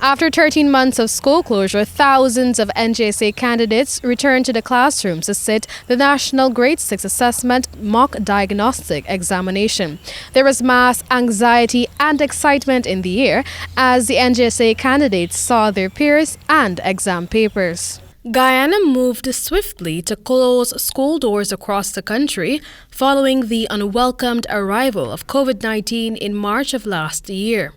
After 13 months of school closure, thousands of Ngsa candidates returned to the classrooms to sit the National Grade 6 Assessment Mock Diagnostic Examination. There was mass anxiety and excitement in the air as the Ngsa candidates saw their peers and exam papers. Guyana moved swiftly to close school doors across the country following the unwelcomed arrival of COVID-19 in March of last year.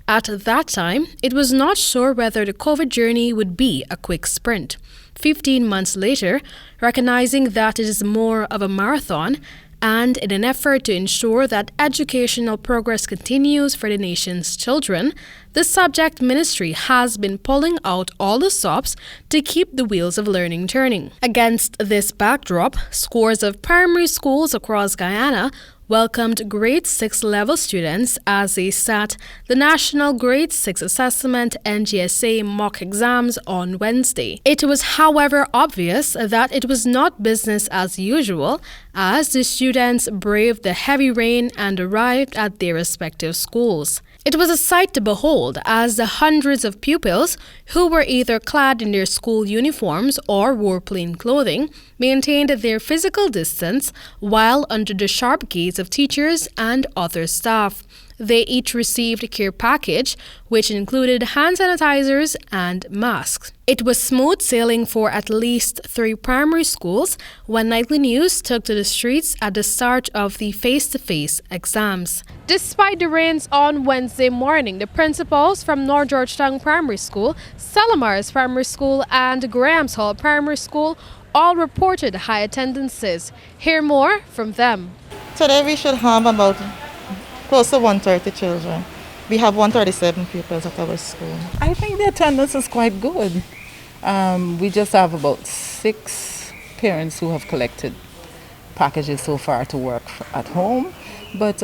At that time, it was not sure whether the COVID journey would be a quick sprint. 15 months later, recognizing that it is more of a marathon, and in an effort to ensure that educational progress continues for the nation's children, the subject ministry has been pulling out all the stops to keep the wheels of learning turning. Against this backdrop, scores of primary schools across Guyana welcomed grade 6 level students as they sat the National Grade 6 Assessment Ngsa mock exams on Wednesday. It was, however, obvious that it was not business as usual as the students braved the heavy rain and arrived at their respective schools. It was a sight to behold as the hundreds of pupils who were either clad in their school uniforms or wore plain clothing maintained their physical distance while under the sharp gaze of teachers and other staff. They each received a care package, which included hand sanitizers and masks. It was smooth sailing for at least 3 primary schools when Nightly News took to the streets at the start of the face-to-face exams. Despite the rains on Wednesday morning, the principals from North Georgetown Primary School, Salamars Primary School, and Graham's Hall Primary School all reported high attendances. Hear more from them. Today we should have about close to 130 children. We have 137 pupils at our school. I think the attendance is quite good. We just have about 6 parents who have collected packages so far to work at home, but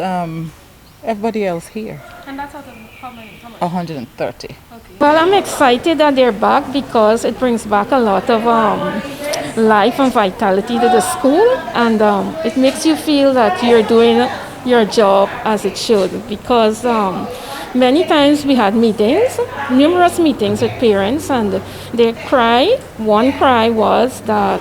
everybody else here. And that's out of how many? 130. Okay. Well, I'm excited that they're back because it brings back a lot of life and vitality to the school, and it makes you feel that you're doing your job as it should, because many times we had meetings, numerous meetings with parents, and one cry was that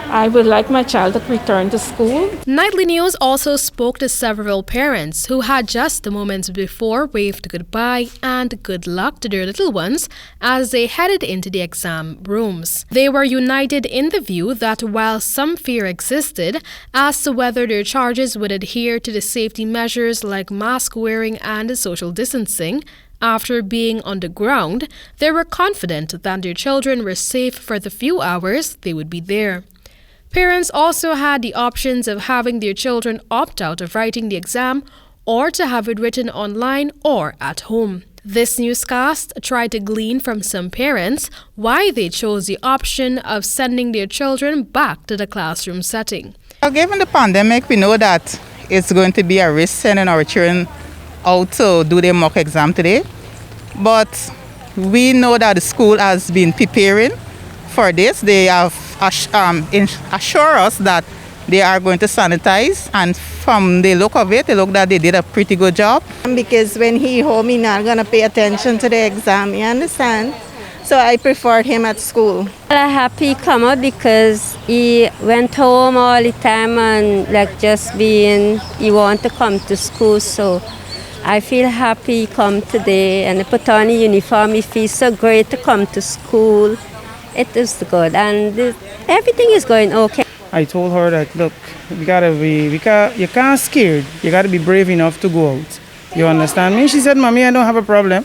I would like my child to return to school. Nightly News also spoke to several parents who had just the moments before waved goodbye and good luck to their little ones as they headed into the exam rooms. They were united in the view that while some fear existed as to whether their charges would adhere to the safety measures like mask wearing and social distancing, after being on the ground, they were confident that their children were safe for the few hours they would be there. Parents also had the options of having their children opt out of writing the exam or to have it written online or at home. This newscast tried to glean from some parents why they chose the option of sending their children back to the classroom setting. Given the pandemic, we know that it's going to be a risk sending our children out to do their mock exam today. But we know that the school has been preparing for this. They have assure us that they are going to sanitize, and from the look of it, that they did a pretty good job. Because when he home, he not gonna pay attention to the exam, you understand? So I preferred him at school. I'm happy come out because he went home all the time and he want to come to school. So I feel happy he come today and put on a uniform. He feels so great to come to school. It is good, and everything is going okay. I told her that, look, you can't scared. You gotta be brave enough to go out. You understand me? She said, Mommy, I don't have a problem.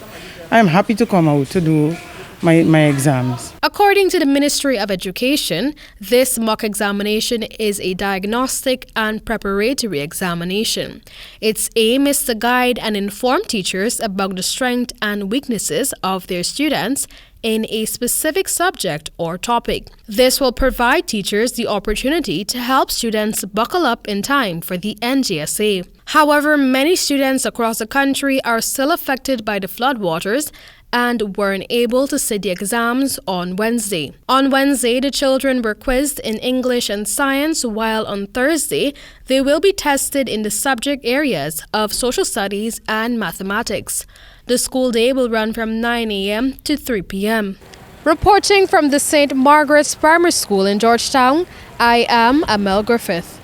I'm happy to come out to do my exams. According to the Ministry of Education, this mock examination is a diagnostic and preparatory examination. Its aim is to guide and inform teachers about the strengths and weaknesses of their students in a specific subject or topic. This will provide teachers the opportunity to help students buckle up in time for the Ngsa. However, many students across the country are still affected by the floodwaters and weren't able to sit the exams on Wednesday. On Wednesday, the children were quizzed in English and science, while on Thursday, they will be tested in the subject areas of social studies and mathematics. The school day will run from 9 a.m. to 3 p.m. Reporting from the St. Margaret's Primary School in Georgetown, I am Amel Griffith.